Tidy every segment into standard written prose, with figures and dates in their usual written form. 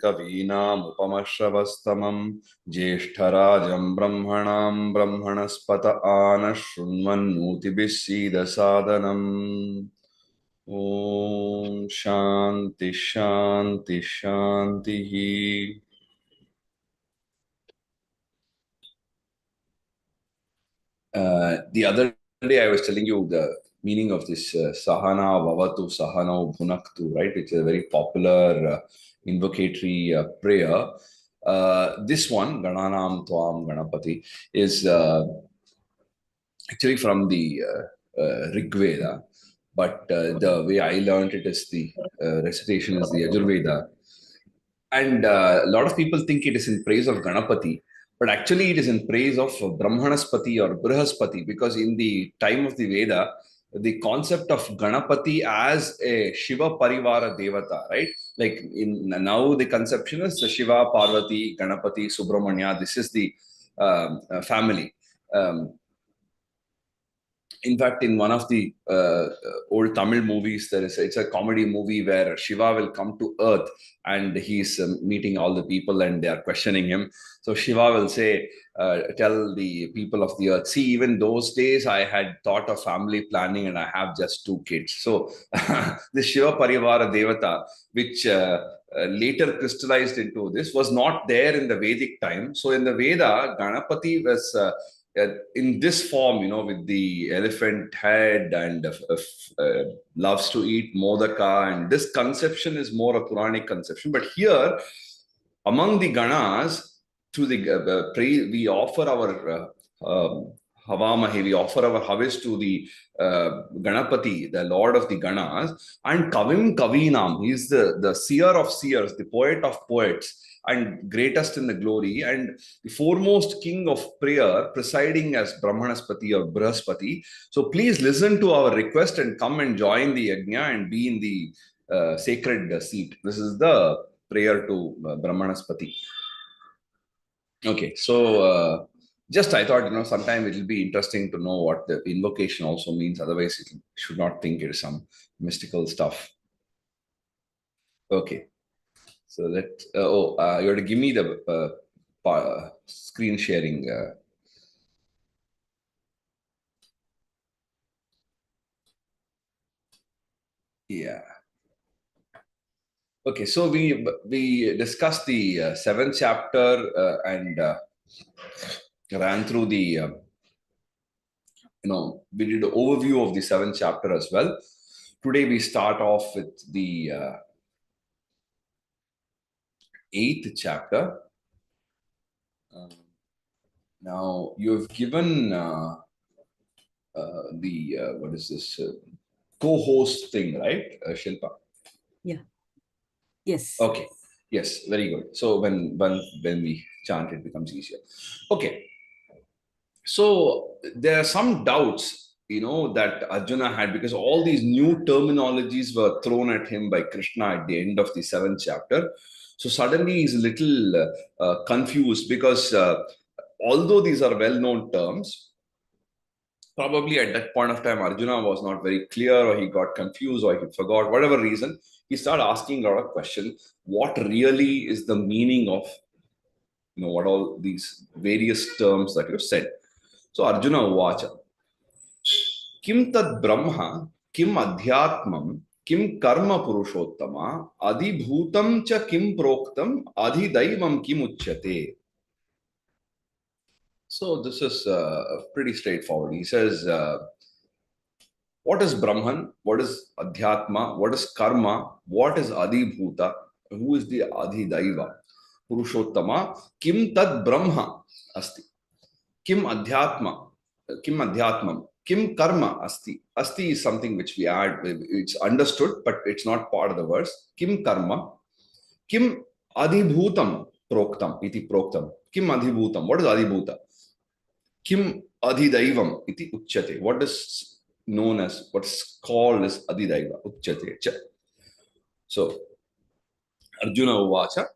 कवीनामुपमश्रवस्तमं ज्येष्ठराजं ब्रह्मणां ब्रह्मणस्पत आनः शृण्वन्नोतिभिः सीदसादनम्। ॐ शान्ति शान्ति शान्तिः। The other day I was telling you the meaning of this Sahana Vavatu Sahanau Bhunaktu, right? It's a very popular invocatory prayer. This one, Gananam Tvam Ganapati, is actually from the Rig Veda, but the way I learned it is the recitation is the Yajurveda. And a lot of people think it is in praise of Ganapati, but actually it is in praise of Brahmanaspati or Brihaspati, because in the time of the Veda, the concept of Ganapati as a Shiva Parivara Devata, right? Like in now the conception is Shiva, Parvati, Ganapati, Subramanya. This is the family. Um, in fact, in one of the old Tamil movies, it's a comedy movie where Shiva will come to Earth and he's meeting all the people and they are questioning him. So Shiva will say, "Tell the people of the Earth, see, even those days I had thought of family planning and I have just 2 kids." So the Shiva Parivara Devata, which later crystallized into this, was not there in the Vedic time. So in the Veda, Ganapati was in this form, with the elephant head and loves to eat modaka. And this conception is more a Puranic conception. But here, among the Ganas, through the we offer our Havamahi, we offer our Havis to the Ganapati, the Lord of the Ganas, and Kavim Kavinam, he is the seer of seers, the poet of poets, and greatest in the glory, and the foremost king of prayer, presiding as Brahmanaspati or Brihaspati. So please listen to our request and come and join the yajna and be in the sacred seat. This is the prayer to Brahmanaspati. Okay, so just I thought, sometime it will be interesting to know what the invocation also means. Otherwise, it should not think it is some mystical stuff. Okay, so you have to give me the screen sharing. Yeah. Okay, so we discussed the seventh chapter and ran through the we did an overview of the seventh chapter as well. Today we start off with the eighth chapter. Now you have given the what is this co-host thing, right, Shilpa? Yeah. Yes. Okay. Yes. Very good. So when we chant, it becomes easier. Okay. So there are some doubts, that Arjuna had, because all these new terminologies were thrown at him by Krishna at the end of the seventh chapter. So suddenly he's a little confused, because although these are well-known terms, probably at that point of time, Arjuna was not very clear, or he got confused, or he forgot, whatever reason. He started asking a lot of questions. What really is the meaning of, what all these various terms that you said? So Arjuna Uvacha, Kim tad Brahma, Kim Adhyatmam, Kim Karma Purushottama, Adhibhutam cha Kim Proktam, Adhidaivam Kim Uchyate. So this is pretty straightforward. He says, what is Brahman? What is Adhyatma? What is Karma? What is Adhibhuta? Who is the Adhidaiva? Purushottama, Kim tad Brahma asti. Kim Adhyatma, Kim Adhyatmam, Kim Karma asti. Asti is something which we add, it's understood, but it's not part of the verse. Kim Karma, Kim Adhibhutam Proktam, iti Proktam. Kim Adhibhutam, what is Adhibhuta? Kim Adhidaivam, iti Uchyate. What is known as, what's called as Adhidaiva, Uchyate. So, Arjuna Uvacha.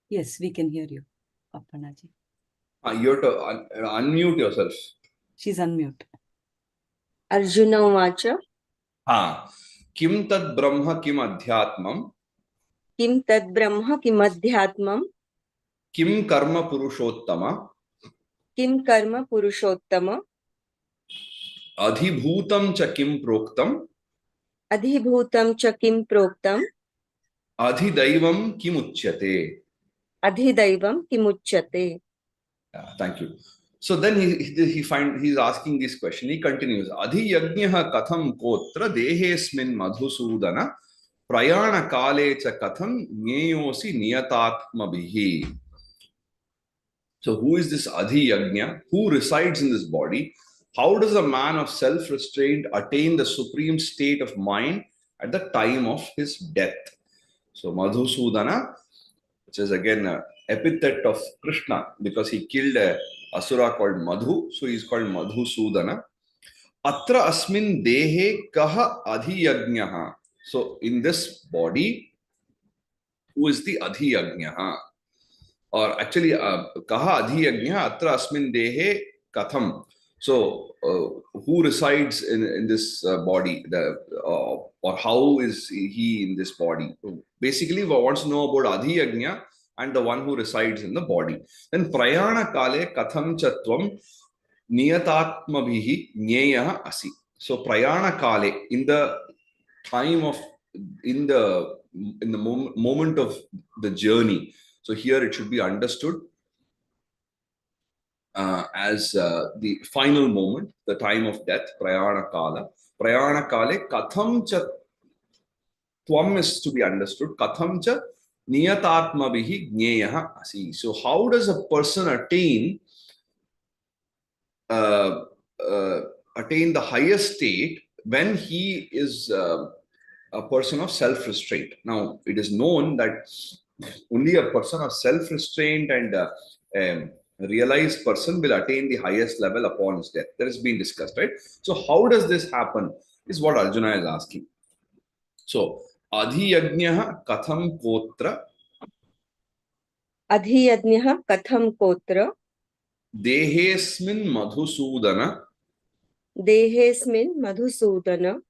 Yes, we can hear you, Appanaji. You have to unmute yourself. She's unmute. Arjuna Uvacha Kim tad brahma kim adhyatmam Kim Tad Brahma Kim Adhyatmam kim karma purushottama Kim Karma Purushottama adhibhutam cha kim proktam Adhibhutam Cha Kim Proktam adhidaivam kim uchyate. Adhidaivam Kimuchyate. Thank you. So then he's asking this question. He continues. Adhi yajnyaha katham kotra dehesmin madhusudana prayana kale cha katham nyeyosi niyatatma bihi. So who is this Adhi Yajna? Who resides in this body? How does a man of self-restraint attain the supreme state of mind at the time of his death? So Madhusudana, which is again an epithet of Krishna because he killed a asura called Madhu, so he's called Madhusudana. Atra asmin dehe kaha adhiyajnaha. So in this body, who is the adhiyajnaha? Or actually, kaha adhiyajnaha atra asmin dehe katham. So who resides in this body? Or how is he in this body? Basically, one wants to know about adhiyajna and the one who resides in the body. Then prayana kale katham chatvam niyatatmabhihi nyeyah asi. So prayana kale, in the time of in the moment of the journey. So here it should be understood as the final moment, the time of death, prayana kala. Prayana kale katham cha tvam is to be understood. Katham cha niyatatmabhihi nyeyah asi. So how does a person attain attain the highest state when he is a person of self-restraint? Now, it is known that only a person of self-restraint and realized person will attain the highest level upon his death. That has been discussed, right? So, how does this happen? Is what Arjuna is asking. So, adhiyajnyaha katham kotra Adhiyajnah Katham Kotra dehesmin madhusudana Dehesmin Madhusudana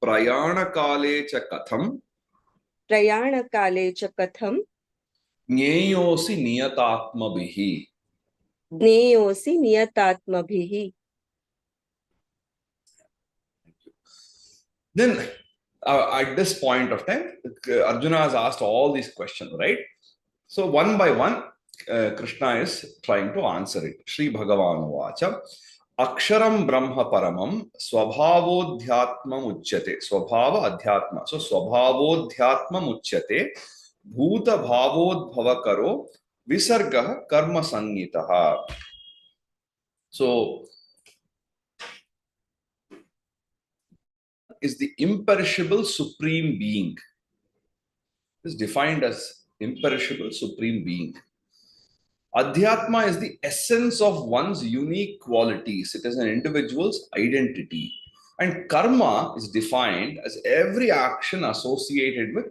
prayana kale cha katham Prayana Kale Cha Katham nyeyosi niyatatmabhihi. Jneyosi Niyatatmabhihi. Then, at this point of time, Arjuna has asked all these questions, right? So, one by one, Krishna is trying to answer it. Shri Bhagavan Vacha Aksharam Brahma Paramam Swabhavodhyatmam Uchyate. Swabhava Adhyatma. So, Swabhavodhyatmam Uchyate Bhuta Bhavodbhavakaro Visargah Karma Sangitaha. So, is the imperishable supreme being. It is defined as imperishable supreme being. Adhyatma is the essence of one's unique qualities. It is an individual's identity. And karma is defined as every action associated with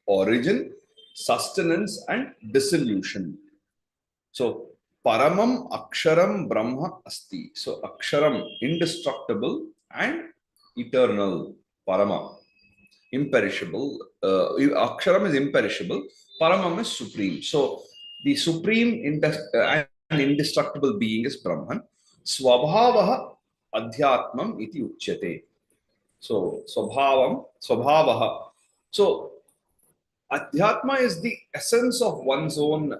origin, sustenance, and dissolution. So, Paramam Aksharam Brahma Asti. So, Aksharam, indestructible and eternal. Parama, imperishable. Aksharam is imperishable. Paramam is supreme. So, the supreme and indestructible being is Brahman. Swabhavaha Adhyatmam iti uchyate. So, Swabhavaha. So, Adhyatma is the essence of one's own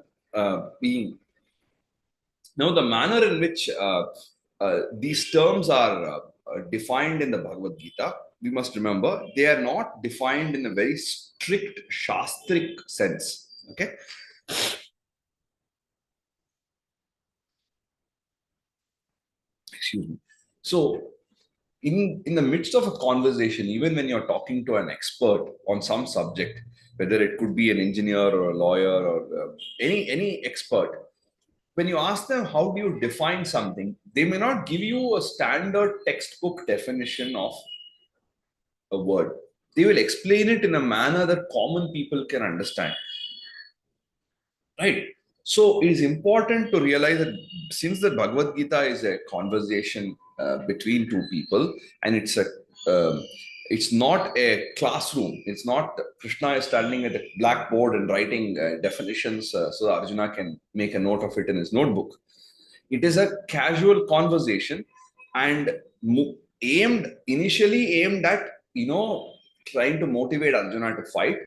being. Now, the manner in which these terms are defined in the Bhagavad Gita, we must remember they are not defined in a very strict Shastric sense. Okay. Excuse me. So, in the midst of a conversation, even when you're talking to an expert on some subject, whether it could be an engineer or a lawyer or any expert, when you ask them how do you define something, they may not give you a standard textbook definition of a word. They will explain it in a manner that common people can understand. Right? So it is important to realize that since the Bhagavad Gita is a conversation between two people, and it's not a classroom. It's not Krishna is standing at a blackboard and writing definitions so Arjuna can make a note of it in his notebook. It is a casual conversation and initially aimed at trying to motivate Arjuna to fight.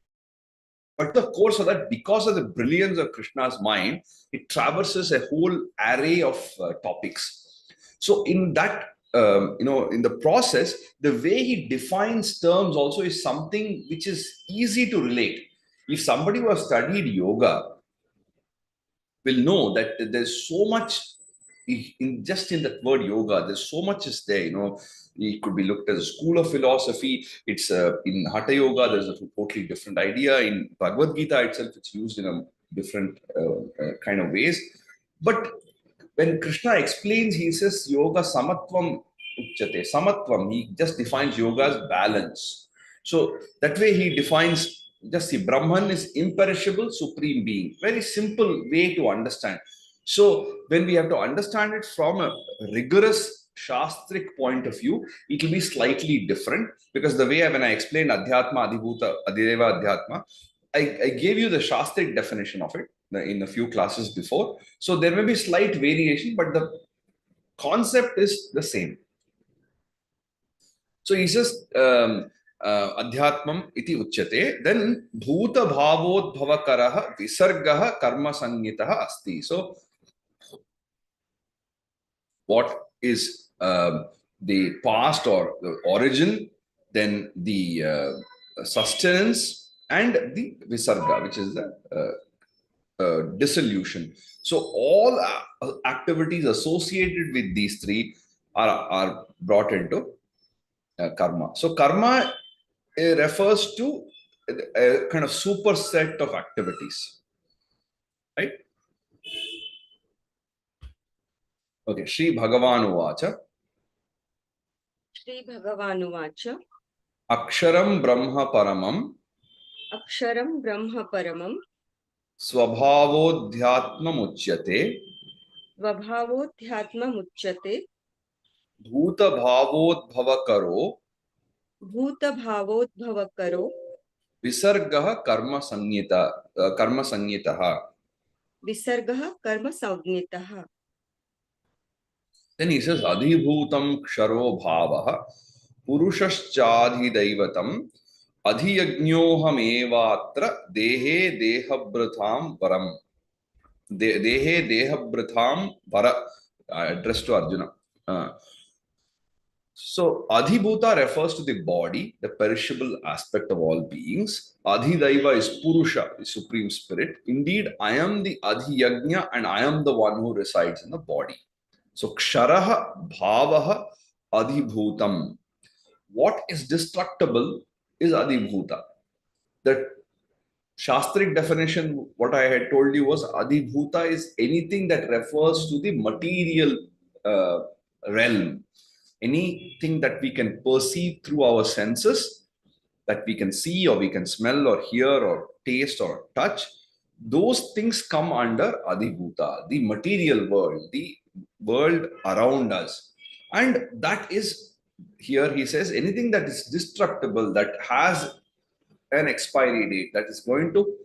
But the course of that, because of the brilliance of Krishna's mind, it traverses a whole array of topics. So in that, in the process, the way he defines terms also is something which is easy to relate. If somebody who has studied yoga will know that there's so much in that word yoga. There's so much is there. It could be looked as a school of philosophy. It's in Hatha Yoga. There's a totally different idea. In Bhagavad Gita itself, it's used in a different kind of ways. But when Krishna explains, he says yoga samatvam uchyate. Samatvam. He just defines yoga as balance. So that way he defines. Just see, Brahman is imperishable, supreme being. Very simple way to understand. So when we have to understand it from a rigorous Shastric point of view, it will be slightly different because the way when I explained Adhyatma, Adhibhuta, Adhideva, Adhyatma, I gave you the Shastric definition of it in a few classes before. So there may be slight variation, but the concept is the same. So he says, Adhyatmam iti uchyate, then bhuta bhavodbhavakarah visargah karma sanyitah asti. So what is the past or the origin, then the sustenance, and the visarga, which is the dissolution. So all activities associated with these three are brought into karma. So karma refers to a kind of superset of activities, right? Okay, Shri Bhagavan Uvacha. Shri Bhagavanuvacha. Aksharam Brahma Paramam. Aksharam Brahma Paramam. Swabhavodhyatmam uchyate. Svabhavodhyatmam uchyate. Bhuta Bhavodbhavakaro. Bhuta Bhavodbhavakaro. Visargah karma sanyitaha. Visargah karma saugnitaha. Then he says, Adhibhutam ksharo bhavaha. Purushashchadhidaivatam. Adhiyajnyoham evatra dehe dehabhratham varam. Dehe dehabhratham vara. Addressed to Arjuna. So, Adhibhuta refers to the body, the perishable aspect of all beings. Adhidaiva is Purusha, the supreme spirit. Indeed, I am the Adhiyajna and I am the one who resides in the body. So, Ksharaha Bhavaha Adhibhutam. What is destructible is Adhibhuta. The Shastric definition, what I had told you was Adhibhuta is anything that refers to the material realm. Anything that we can perceive through our senses, that we can see or we can smell or hear or taste or touch, those things come under Adhibhuta, the material world, the world around us. And that is, here he says, anything that is destructible, that has an expiry date, that is going to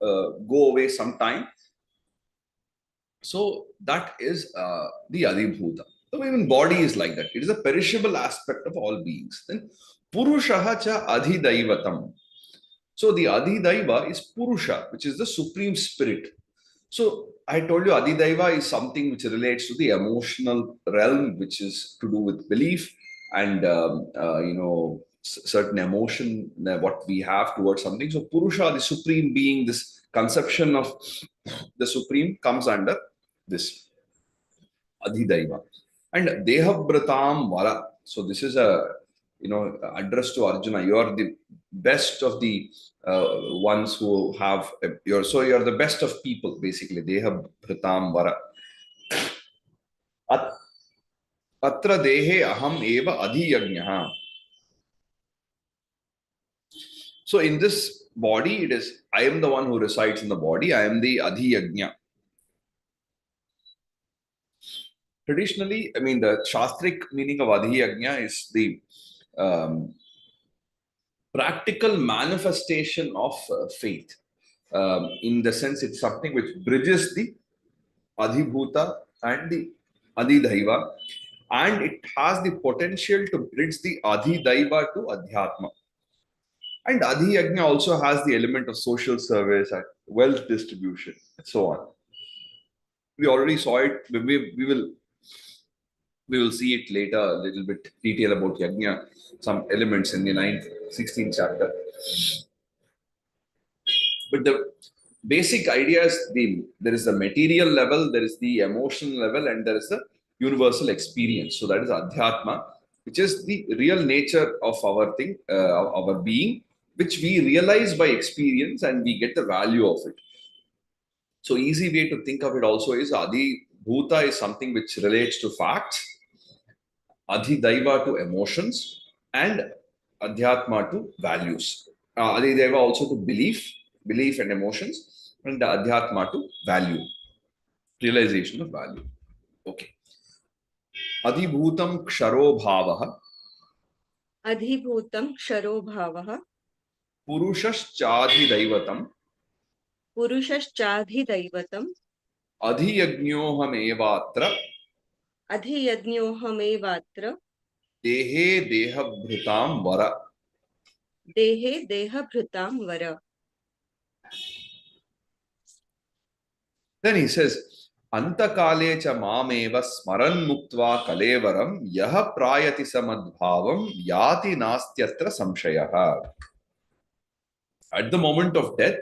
go away sometime. So that is the Adhibhuta. So even body is like that. It is a perishable aspect of all beings. Then Purushaha cha Adhidaivatam. So the Adhidaiva is Purusha, which is the supreme spirit. So I told you Adhidaiva is something which relates to the emotional realm, which is to do with belief and certain emotion what we have towards something. So Purusha, the supreme being, this conception of the supreme comes under this Adhidaiva. And Dehabhratam Vara. So this is a address to Arjuna. You are the best of the ones who have you're the best of people, basically. Dehabhratam Vara. Atra dehe aham eva adhiyajnaha. So in this body, it is, I am the one who resides in the body. I am the Adhiyajna. Traditionally, I mean, the Shastric meaning of Adhiyajna is the practical manifestation of faith. In the sense, it's something which bridges the Adhibhuta and the Adhidaiva, and it has the potential to bridge the Adhidaiva to Adhyatma. And Adhiyajna also has the element of social service and wealth distribution, and so on. We already saw it. We will see it later, a little bit detail about Yajna, some elements in the 9th, 16th chapter. But the basic idea is there is the material level, there is the emotional level, and there is the universal experience. So that is Adhyatma, which is the real nature of our thing, our being, which we realize by experience and we get the value of it. So easy way to think of it also is Adi Bhuta is something which relates to facts, Adhidaiva to emotions, and Adhyatma to values. Adhidaiva also to belief and emotions, and Adhyatma to value, realization of value. Okay. Adhibhutam ksharo bhavaha, अधिभूतं क्षरो भावः purushashchadhidaivatam, पुरुषश्चाधिदैवतम् adhiyajnyohamevatra, अधियज्ञोऽहमेवात्र dehe dehabhrutam vara. देहे देहभृतां वर. Then he says, Antakale cha mameva smaran muktva kalevaram yaha prayati samadbhavam yati nastyatra samshayaha. At the moment of death,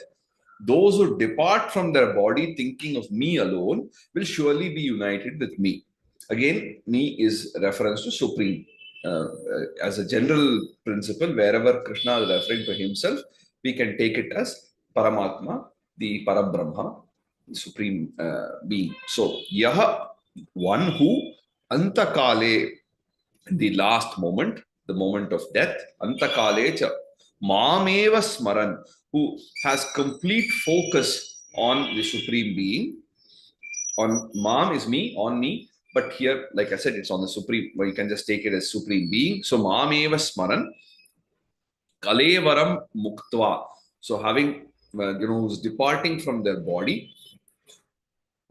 those who depart from their body thinking of me alone will surely be united with me. Again, me is reference to Supreme. As a general principle, wherever Krishna is referring to himself, we can take it as Paramatma, the Parabrahma, the Supreme Being. So, Yaha, one who, Antakale, the last moment, the moment of death, Antakale cha, Mameva Smaran, who has complete focus on the Supreme Being. On Mam is me, on me, but here, like I said, it's on the Supreme, well, you can just take it as Supreme Being. So, Mameva Smaran, Kalevaram Muktva. So, having, who's departing from their body,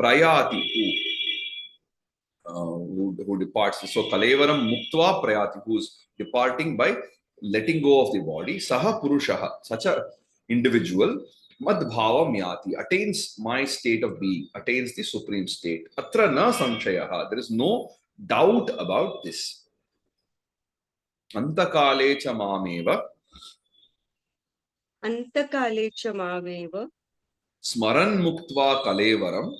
Prayati, who departs. So, Kalevaram Muktva Prayati, who's departing by letting go of the body. Saha Purushaha, such a individual, Madbhavam Yati, attains my state of being, attains the supreme state. Atra na samshayaha, there is no doubt about this. Antakale cha mameva, अन्तकाले च मामेव Smaran Muktva Kalevaram,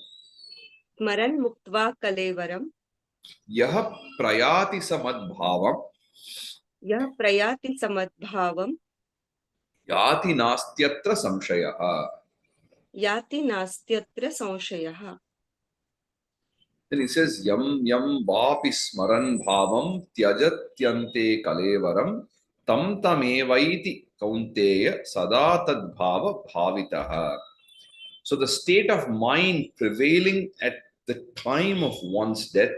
स्मरन् मुक्त्वा कलेवरं Yaha Prayati Samadbhavam, यः प्रयाति समद्भावं Yati Nastyatra Samshayaha. याति नास्त्यत्र संशयः. Then he says, Yam Yam Vapi Smaran Bhavam Tyajatyante Kalevaram Tam Tamevaiti Kaunteya Sada Tad Bhava Bhavitaha. So the state of mind prevailing at the time of one's death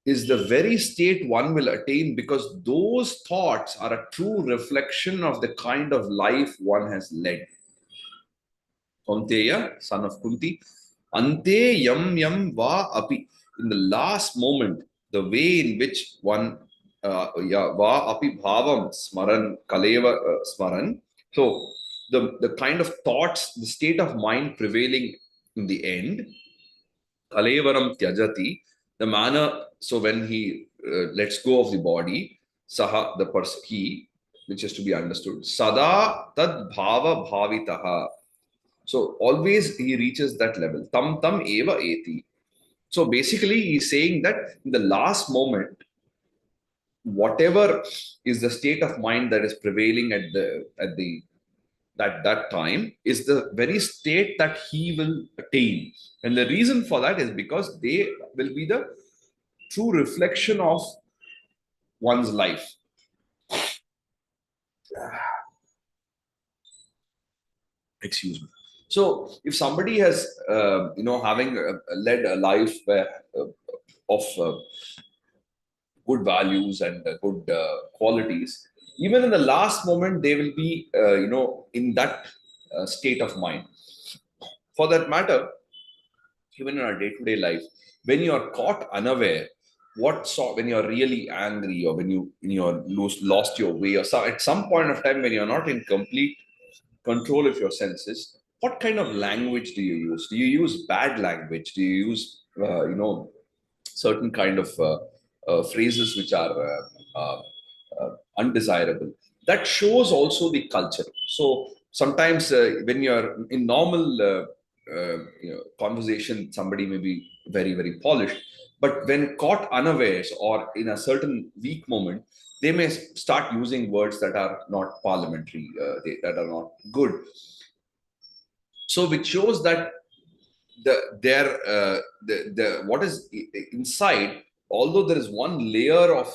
is the very state one will attain, because those thoughts are a true reflection of the kind of life one has led. Kaunteya, son of Kunti, Ante yam yam va api. In the last moment, the way in which one va api bhavam smaran kaleva smaran. So the kind of thoughts, the state of mind prevailing in the end, kalevaram tyajati, the manner. So when he lets go of the body, saha, the person, he, which is to be understood, sada tad bhava bhavitaha. So always he reaches that level. Tam tam eva eti. So basically he's saying that in the last moment, whatever is the state of mind that is prevailing at that time is the very state that he will attain. And the reason for that is because they will be the true reflection of one's life. Excuse me. So if somebody has, having led a life of good values and good qualities, even in the last moment, they will be, in that state of mind. For that matter, even in our day-to-day life, when you are caught unaware, when you're really angry, or when you're lost your way, or at some point of time when you're not in complete control of your senses, what kind of language do you use? Do you use bad language? Do you use certain kind of phrases which are undesirable? That shows also the culture. So sometimes when you're in normal conversation, somebody may be very, very polished, but when caught unawares or in a certain weak moment, they may start using words that are not parliamentary, that are not good. So which shows that the what is inside, although there is one layer of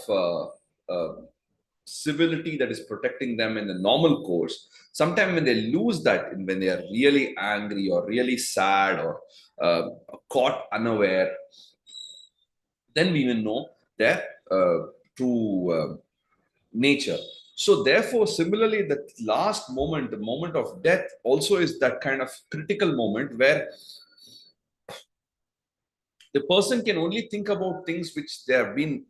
civility that is protecting them in the normal course, sometimes when they lose that, and when they are really angry or really sad or caught unaware, then we will know their true nature. So therefore, similarly, the last moment, the moment of death, also is that kind of critical moment where the person can only think about things which they have been,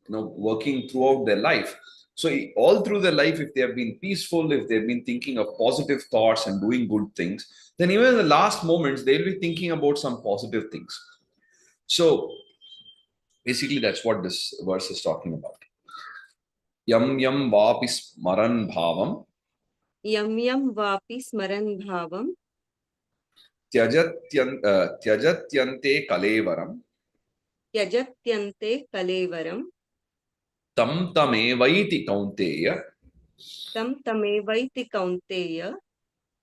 working throughout their life. So all through their life, if they have been peaceful, if they've been thinking of positive thoughts and doing good things, then even in the last moments, they'll be thinking about some positive things. So basically, that's what this verse is talking about. Yam yam vapi smaran bhavam यं यं वापि स्मरन् भावं tyajatyante kalevaram त्यजत्यन्ते कलेवरं tam tamevaiti kaunteya तं तमेवैति कौन्तेय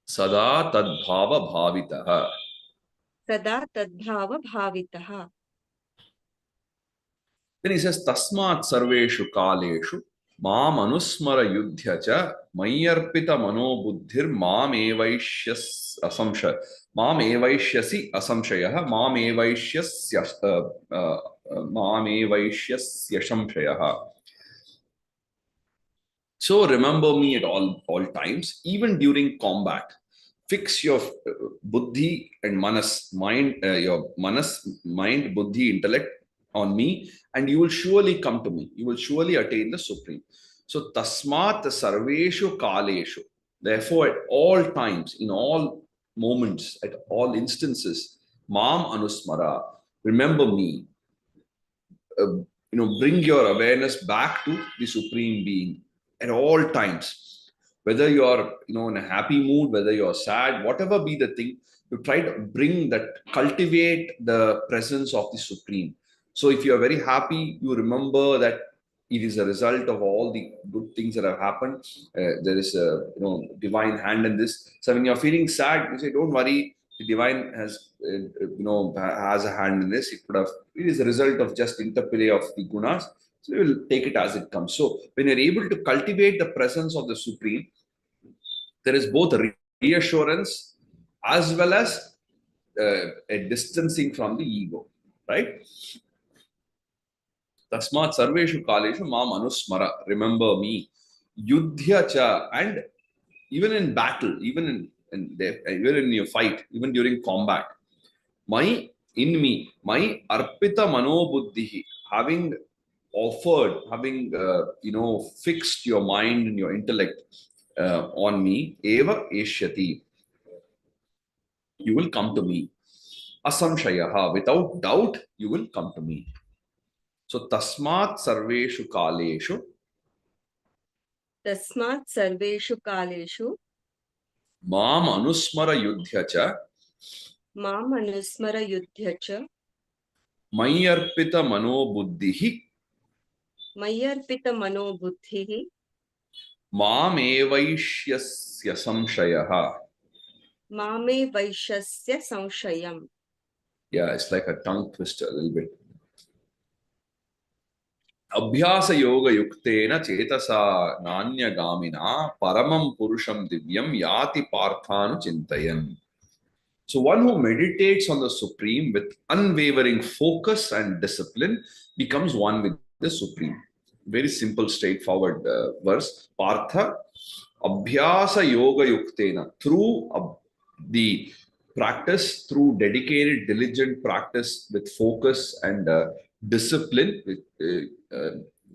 sada tadbhava bhavitaha. सदा तद्भावभावितः. Then he says, Tasmat sarveshu kaleshu mam anusmara yudhya cha mayarpita mano buddhir mam evaishyas asamsha mam evaishyasi asamshayah mam evaishyasya mam evaishyasya shamshayah. So remember me at all times, even during combat. Fix your buddhi and manas, your manas, mind, buddhi, intellect on me, and you will surely come to me. You will surely attain the supreme. So tasmat sarveshu kaleshu. Therefore, at all times, in all moments, at all instances, mam anusmara. Remember me. Bring your awareness back to the supreme being at all times, whether you are in a happy mood, whether you're sad, whatever be the thing, you try to bring that, cultivate the presence of the supreme. So if you are very happy, you remember that it is a result of all the good things that have happened. There is a divine hand in this. So when you're feeling sad, you say, don't worry, the divine has a hand in this. It is a result of just interplay of the gunas. So you will take it as it comes. So when you're able to cultivate the presence of the supreme, there is both reassurance as well as a distancing from the ego, right? Tasmat sarveshu kaleshu mam anusmara. Remember me. Yudhya cha. And even in battle, even in your fight, even during combat, in me, my arpita mano buddhi, having fixed your mind and your intellect on me, eva eshyati, you will come to me. Asamshayaha, without doubt, you will come to me. So tasmat sarveshu kaleshu तस्मात् सर्वेषु कालेषु mam anusmara yudhya cha माम् अनुस्मर युध्य च mayarpita mano buddhi मय्यर्पित मनोबुद्धिः mam evaishyasya samshayaha. मामे वैश्यस्य संशयम्. Yeah, it's like a tongue twister a little bit. अभ्यास योग युक्तेन चेतसा नान्यगामिना परमं पुरुषं दिव्यं याति पार्थानु चिन्तयन्. So one who meditates on the Supreme with unwavering focus and discipline becomes one with the Supreme. Very simple, straightforward verse. Partha Abhyasa Yoga Yuktena. Through the practice, through dedicated, diligent practice with focus and discipline, with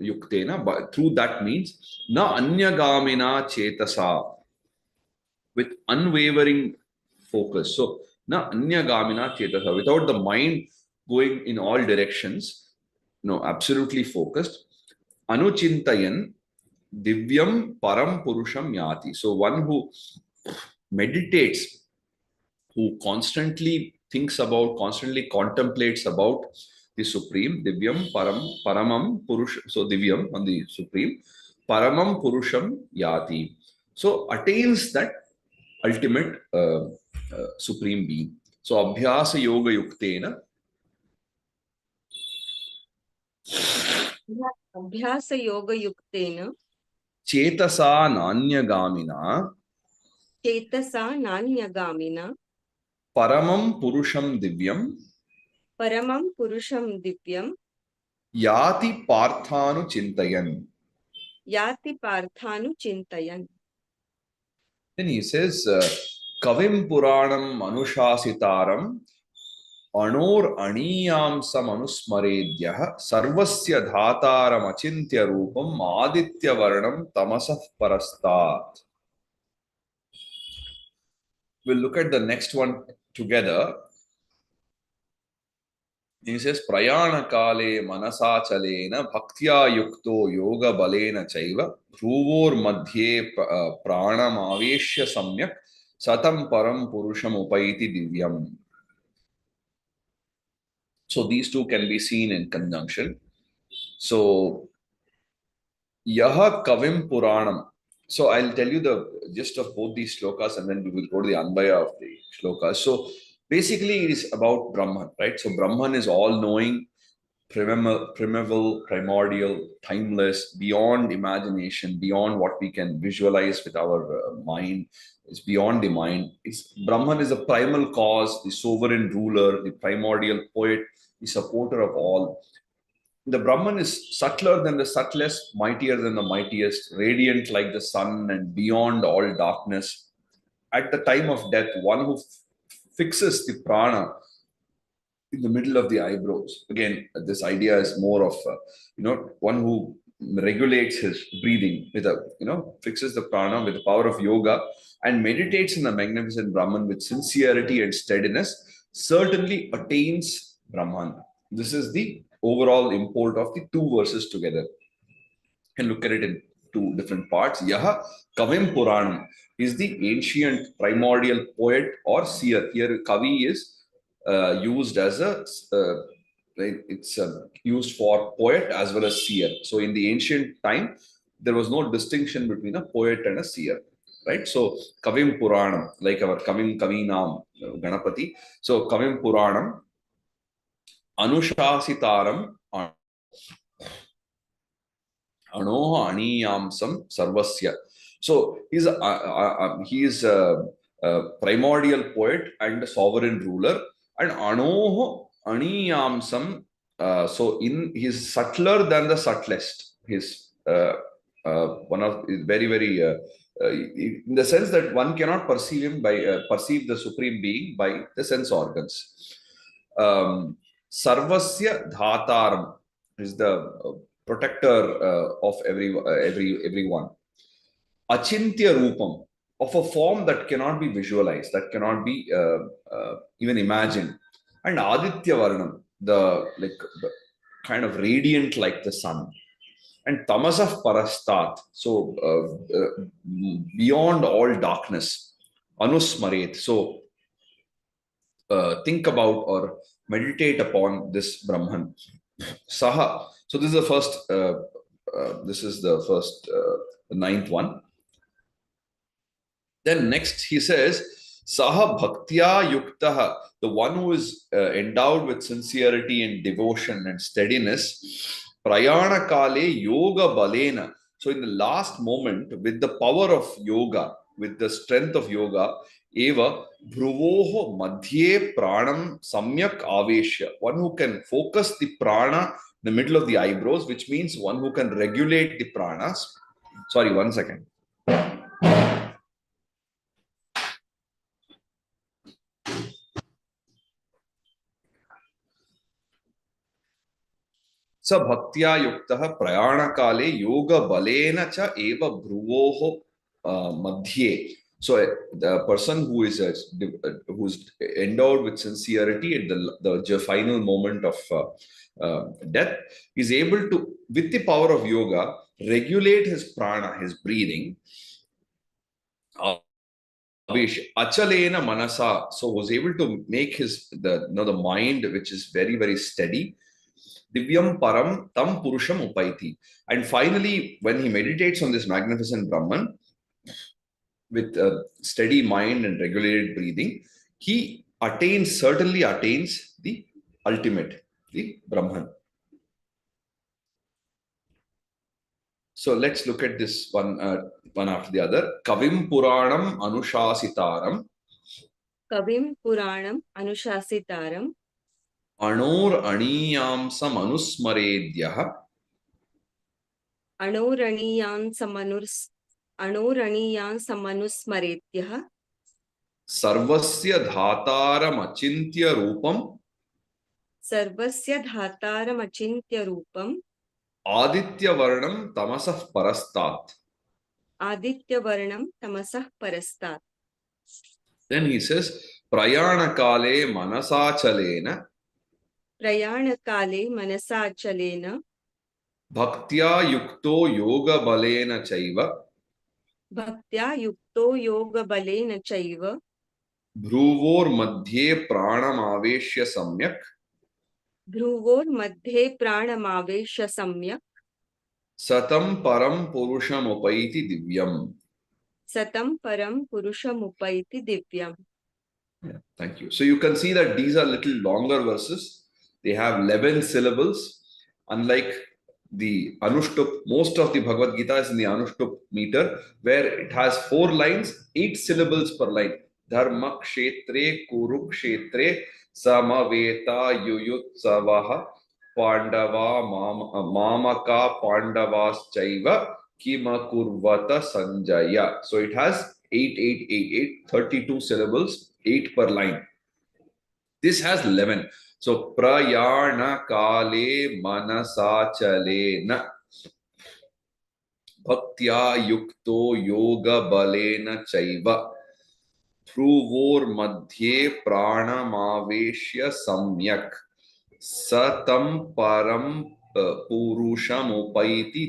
Yuktena, but through that means na anyagamina chetasa, with unwavering focus. So, na anyagamina chetasa, without the mind going in all directions, no, absolutely focused. Anuchintayan divyam param purusham yati. So, one who meditates, who constantly thinks about, constantly contemplates about the Supreme, divyam paramam purush. So, divyam on the Supreme, paramam purusham yati. So, attains that ultimate supreme being. So abhyasa yoga yuktena अभ्यासयोगयुक्तेन chetasa nanyagamina चेतसा नान्यगामिना paramam purusham divyam परमं पुरुषं दिव्यं yati parthanu chintayan. याति पार्थानुचिन्तयन्. Then he says kavim puranam anushasitaram anor aniyam samanusmaredyah sarvasya dhataram achintya rupam aditya varnam tamasah parastat. We'll look at the next one together. He says, Prayana kale manasachalena bhaktya yukto yoga balena chaiva dhruvor madhye pranam aveshya samyak satam param purusham upaiti divyam. So these two can be seen in conjunction. So Yaha Kavim Puranam. So I'll tell you the gist of both these shlokas and then we will go to the Anvaya of the shlokas. So basically it is about Brahman, right? So Brahman is all-knowing, primeval, primordial, timeless, beyond imagination, beyond what we can visualize with our mind. It's beyond the mind. Brahman is the primal cause, the sovereign ruler, the primordial poet, the supporter of all. The Brahman is subtler than the subtlest, mightier than the mightiest, radiant like the sun and beyond all darkness. At the time of death, one who fixes the prana in the middle of the eyebrows. Again, this idea is more of, one who regulates his breathing with fixes the prana with the power of yoga and meditates in the magnificent Brahman with sincerity and steadiness, certainly attains Brahman. This is the overall import of the two verses together. You can look at it in two different parts. Yaha Kavim Puranam is the ancient primordial poet or seer. Here, Kavi is used as it's used for poet as well as seer. So in the ancient time, there was no distinction between a poet and a seer, right? So Kavim Puranam, like our Kavinam Ganapati. So Kavim Puranam, Anushasitaram, Anoha Aniyamsam Sarvasya. So he is a primordial poet and a sovereign ruler. And Anoho Aniyamsam, so he's subtler than the subtlest. He's one of very, very in the sense that one cannot perceive him by perceive the supreme being by the sense organs. Sarvasya Dhataram is the protector of everyone. Achintya Rupam, of a form that cannot be visualized, that cannot be even imagined. And Aditya Varnam, the kind of radiant like the sun. And Tamasah Parastat, so beyond all darkness. Anusmaret, so think about or meditate upon this Brahman. Saha. So this is the first. The ninth one. Then next he says, Saha Bhaktya Yuktaha, the one who is endowed with sincerity and devotion and steadiness. Prayana kale yoga balena. So in the last moment, with the power of yoga, with the strength of yoga, eva bhruvoho madhye pranam samyak aveshya. One who can focus the prana in the middle of the eyebrows, which means one who can regulate the pranas. Sorry, 1 second. स भक्त्या युक्तः प्रयाणकाले योगबलेन च एव भ्रुवोः मध्ये. So the person who's endowed with sincerity at the final moment of death is able to, with the power of yoga, regulate his prana, his breathing. Achalena manasa, so was able to make the mind, which is very, very steady. Divyam param tam purusham upaiti. And finally, when he meditates on this magnificent Brahman with a steady mind and regulated breathing, he certainly attains the ultimate, the Brahman. So let's look at this one after the other. Kavim Puranam Anushasitaram. Kavim Puranam Anushasitaram. Anor Aniyamsam Anusmaredyah. Anoraniyan Samanusmaretyah. Sarvasya Dhataram Achintya Rupam. Sarvasya Dhataram Achintya Rupam. Aditya Varnam Tamasah Parastat. Aditya Varnam Tamasah Parastat. Then he says, Prayana Kale Manasachalena. Prayana Kale Manasachalena. Bhaktya Yukto Yoga Balena Chaiva. Bhaktya Yukto Yoga Balena Chaiva. Bhruvor Madhye Pranam Aveshya Samyak. Bhruvor Madhye Pranamavesha Samyak. Satam Param Purusham Upaiti Divyam. Satam Param Purusham Upaiti Divyam. Yeah, thank you. So you can see that these are little longer verses. They have 11 syllables. Unlike the Anushtup, most of the Bhagavad Gita is in the Anushtup meter, where it has 4 lines, 8 syllables per line. Dharma Kshetre Kuru Kshetre Samaveta Yuyutsavaha Pandava Mamaka Pandavas Chaiva Kima Kurvata Sanjaya. So it has 32 syllables, 8 per line. This has 11. So prayana kale manasachalena bhaktya yukto yoga balena chaiva thruvor madhye pranamaveshya samyak satam param purusham upaiti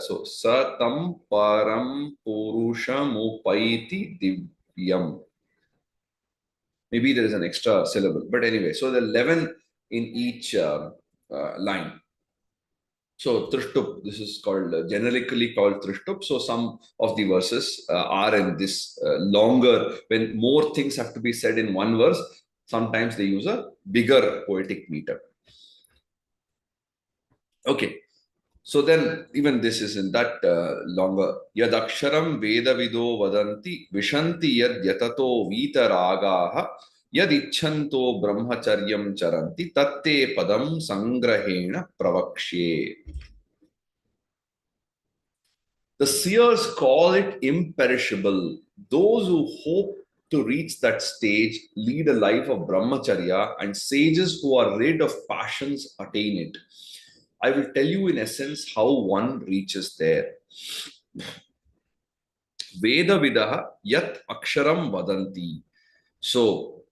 so satam param purusham upaiti divyam. Maybe there is an extra syllable, but anyway, so the 11 in each line. So Trishtup, this is called generically called Trishtup. So some of the verses are in this longer, when more things have to be said in one verse, sometimes they use a bigger poetic meter. Okay. So then even this is in that longer. Yad aksharam veda vido vadanti vishanti yad yatato vitaragaha yad icchanto brahmacharyam charanti tatte padam sangrahena pravakshye. The seers call it imperishable. Those who hope to reach that stage lead a life of brahmacharya, and sages who are rid of passions attain it. I will tell you in essence how one reaches there. Veda vidaha yat aksharam vadanti. So,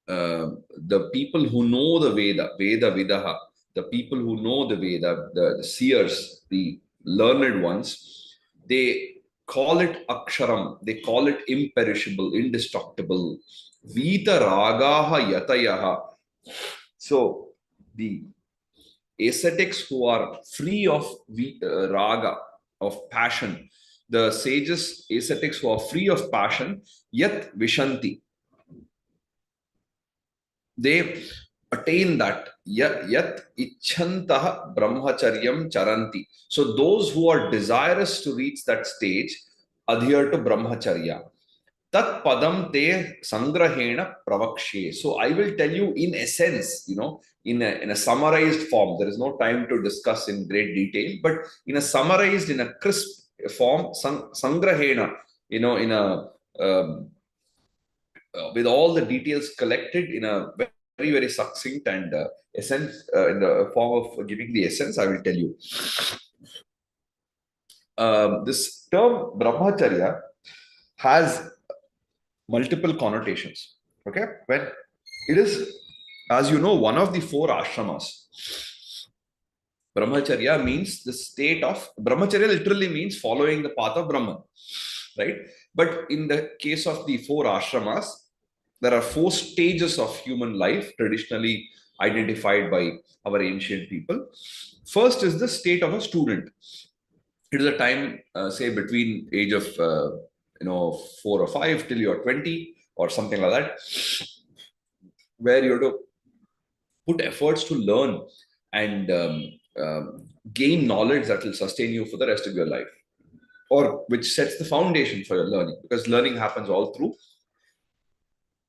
the people who know the Veda, Veda vidaha, the people who know the Veda, the seers, the learned ones, they call it aksharam, they call it imperishable, indestructible. Vita ragaha yatayaha. So, the ascetics who are free of raga, of passion, the sages, ascetics who are free of passion, yat vishanti, they attain that Yat ichchantah brahmacharyam charanti. So those who are desirous to reach that stage adhere to brahmacharya. Tat padam te sangrahena pravakshe. So I will tell you in essence, in a summarized form. There is no time to discuss in great detail, but in a summarized, in a crisp form, sangrahena, in a with all the details collected in a very, very succinct and essence, in the form of giving the essence, I will tell you. This term brahmacharya has multiple connotations. Okay, when it is, as you know, one of the four ashramas. Brahmacharya means the state of brahmacharya literally means following the path of Brahman, right? But in the case of the four ashramas, there are four stages of human life traditionally identified by our ancient people. First is the state of a student. It is a time, say, between age of 4 or 5 till you're 20 or something like that, where you have to put efforts to learn and gain knowledge that will sustain you for the rest of your life, or which sets the foundation for your learning, because learning happens all through.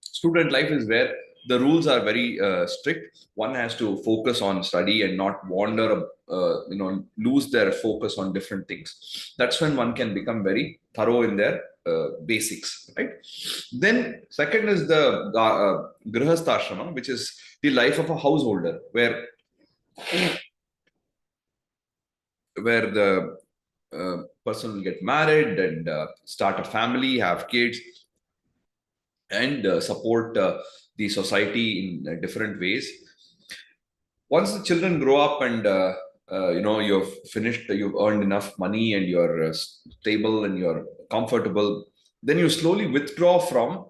Student life is where the rules are very strict. One has to focus on study and not wander, lose their focus on different things. That's when one can become very thorough in their basics, right? Then second is the grihastha, which is the life of a householder, where the person will get married and start a family, have kids, and support the society in different ways. Once the children grow up and you've finished, you've earned enough money and you're stable and you're comfortable, then you slowly withdraw from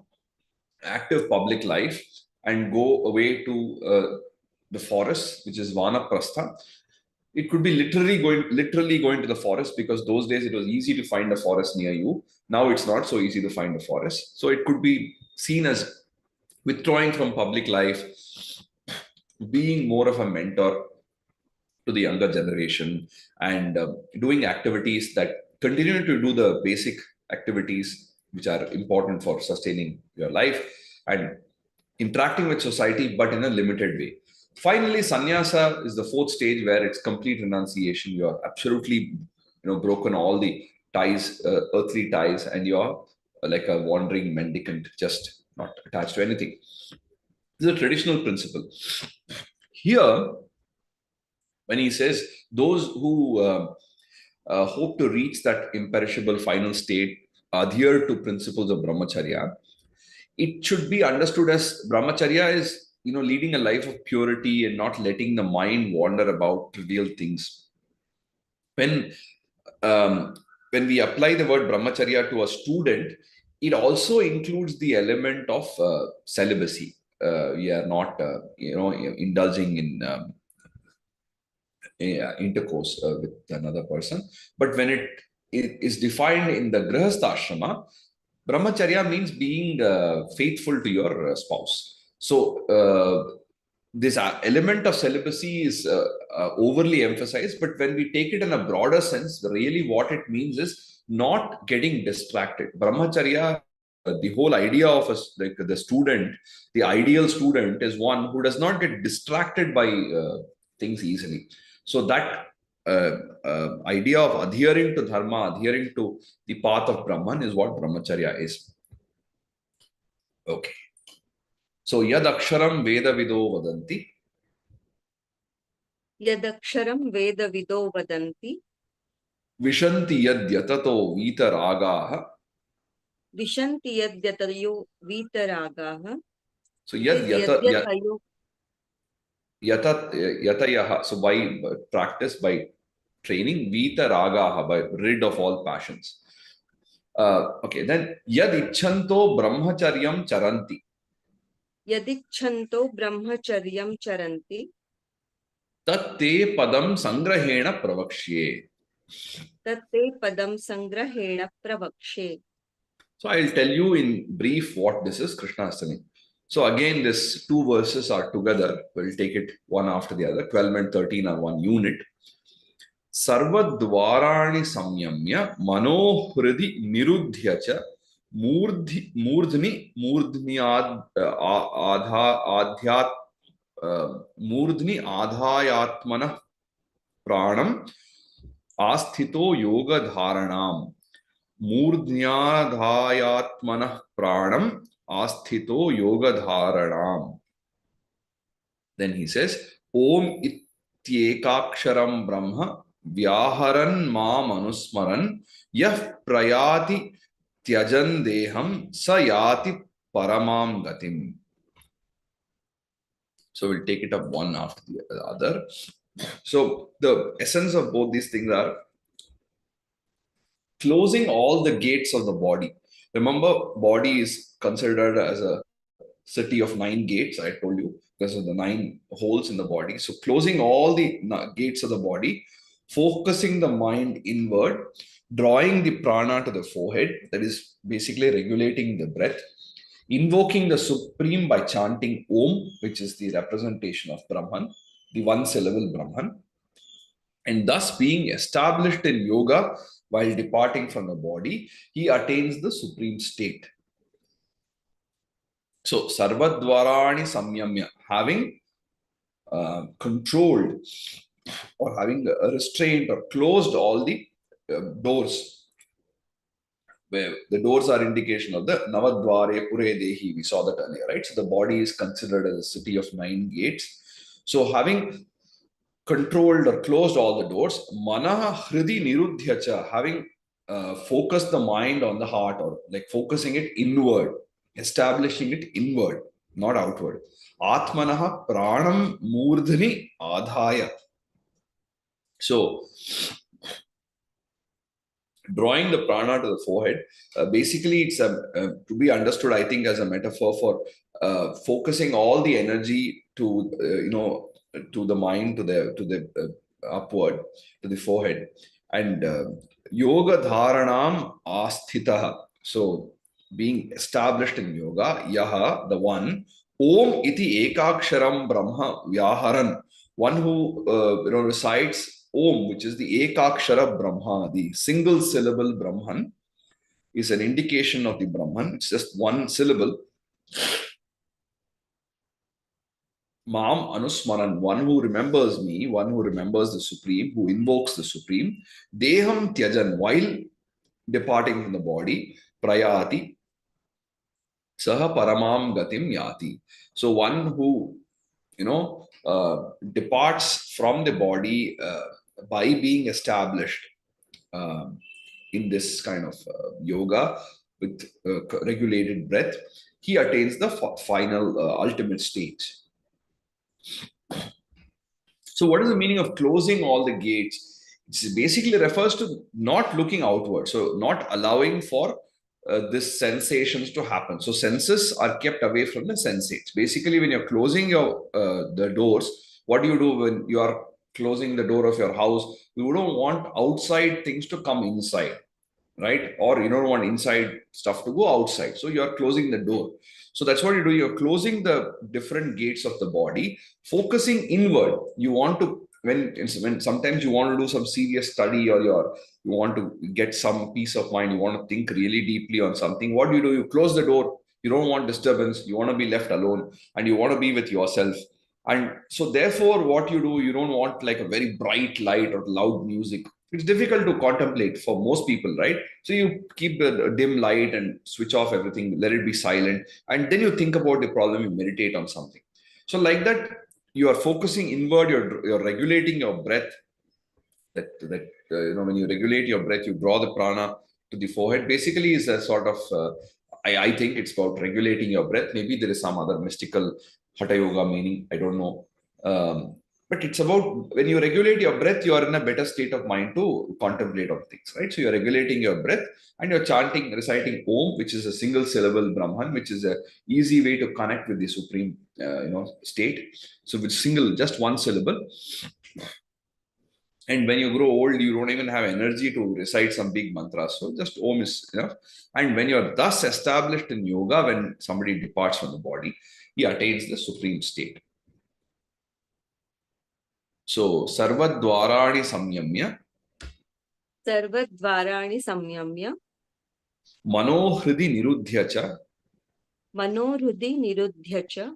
active public life and go away to the forest, which is vanaprastha. It could be literally going to the forest, because those days it was easy to find a forest near you. Now it's not so easy to find a forest. So it could be seen as withdrawing from public life, being more of a mentor to the younger generation, and doing activities that continue to do the basic activities which are important for sustaining your life, and interacting with society, but in a limited way. Finally, sannyasa is the fourth stage, where it's complete renunciation. You are absolutely, broken all the ties, earthly ties, and you're like a wandering mendicant, just not attached to anything. This is a traditional principle. Here, when he says those who hope to reach that imperishable final state adhere to principles of brahmacharya, it should be understood as brahmacharya is, leading a life of purity and not letting the mind wander about trivial things. When um, when we apply the word brahmacharya to a student, it also includes the element of celibacy. We are not, indulging in intercourse with another person. But when it is defined in the grihastha ashrama, brahmacharya means being faithful to your spouse. So this element of celibacy is overly emphasized, but when we take it in a broader sense, really what it means is not getting distracted. Brahmacharya, the whole idea of us, like the student, the ideal student is one who does not get distracted by things easily. So that idea of adhering to dharma, adhering to the path of Brahman is what brahmacharya is. Okay. So yad aksharam veda vido vadanti. Yadaksharam Vedavido Vadanti. Vishanti yad yatato vitaragaha. Vishanti Yadyatayo Vitaragaha. So It yad is Yadyatayo. yatayaha. So by practice, by training, vitaragaha, by rid of all passions. Okay, then yad icchanto brahmacharyam charanti. Yadichanto Brahmacharyam Charanti. Tatte padam sangrahena pravakshye. Tatte Padam Sangrahena Pravakshe. So I'll tell you in brief what this is, Krishna Astami. So again, these two verses are together. We'll take it one after the other. 12 and 13 are one unit. Sarvadvarani samyamya manohridi nirudhya cha मूर्ध्नि आधायात्मनः प्राणम आस्थितो योगधारणाम मूर्ध्याधायात्मनः प्राणम आस्थितो योगधारणाम. Then he says, Om ityekaksharam brahma vyaharan ma manusmaran yah prayati tyajan deham sayati paramam gatim. So we'll take it up one after the other. So the essence of both these things are closing all the gates of the body. Remember, body is considered as a city of 9 gates, I told you, because of the 9 holes in the body. So closing all the gates of the body, focusing the mind inward, drawing the prana to the forehead, that is basically regulating the breath, invoking the Supreme by chanting Om, which is the representation of Brahman, the one syllable Brahman, and thus being established in yoga while departing from the body, he attains the supreme state. So, Sarvadvarani Samyamya, having controlled or having restrained or closed all the doors, where the doors are indication of the Navadvare Pure Dehi. We saw that earlier, right? So, the body is considered as a city of 9 gates. So, having controlled or closed all the doors, Manaha Hridi Nirudhyacha, having focused the mind on the heart, or like focusing it inward, establishing it inward, not outward. Atmanaha Pranam Murdhani Adhaya. So, drawing the prana to the forehead, basically it's to be understood, I think, as a metaphor for focusing all the energy to, to the mind, to the upward, to the forehead. And yoga dharanam asthitaha. So, being established in yoga, yaha, the one, om iti ekaksharam brahma vyaharan, one who recites Om, which is the ekakshara Brahma, the single syllable Brahman, is an indication of the Brahman. It's just one syllable. Mam Anusmaran, one who remembers me, one who remembers the Supreme, who invokes the Supreme. Deham Tyajan, while departing from the body, Prayati, Saha Paramam Gatim Yati. So one who, departs from the body by being established in this kind of yoga with regulated breath, he attains the final ultimate stage. So what is the meaning of closing all the gates? It basically refers to not looking outward, so not allowing for this sensations to happen. So senses are kept away from the sensates. Basically, when you're closing your the doors, what do you do when you are closing the door of your house? You don't want outside things to come inside, right? Or you don't want inside stuff to go outside. So you're closing the door. So that's what you do. You're closing the different gates of the body, focusing inward. You want to, when sometimes you want to do some serious study, or you want to get some peace of mind, you want to think really deeply on something. What do? You close the door. You don't want disturbance. You want to be left alone, and you want to be with yourself. And so therefore, what you do, you don't want like a very bright light or loud music. It's difficult to contemplate for most people, right? So you keep the dim light and switch off everything, let it be silent, and then you think about the problem, you meditate on something. So like that, you are focusing inward, you're regulating your breath. When you regulate your breath, you draw the prana to the forehead. Basically, is a sort of I think it's about regulating your breath. Maybe there is some other mystical hatha yoga meaning. I don't know. But it's about when you regulate your breath, you are in a better state of mind to contemplate on things, right? So you're regulating your breath and you're reciting Om, which is a single syllable Brahman, which is a easy way to connect with the supreme, state. So with just one syllable. And when you grow old, you don't even have energy to recite some big mantras. So just Om is enough. And when you're thus established in yoga, when somebody departs from the body, he attains the supreme state. So, Sarvadvarani Samyamya, सर्वद्वाराणि संयम्य Manohridi Nirudhya cha, मनोहृदि निरुध्य च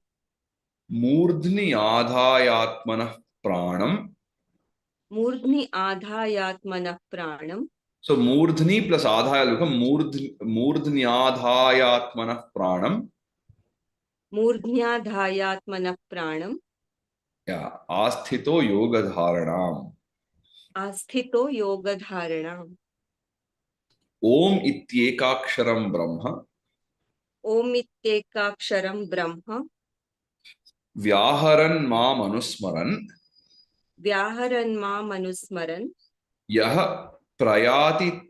Murdhni Adhayatmanah Pranam. मूर्ध्नि आधायात्मनः प्राणम्. So, Murdhni plus Adhaya will become Murdhnyadhayatmanah Pranam. मूर्ध्न्याधायात्मनः प्राणम्. Yeah, Asthito Yoga Dharanam. आस्थितो योगधारणाम्. Om Ityekaksharam Brahma. Om इत्येकाक्षरं Brahma Vyaharan Mam Anusmaran. व्याहरन् माम् अनुस्मरन् Yah Prayati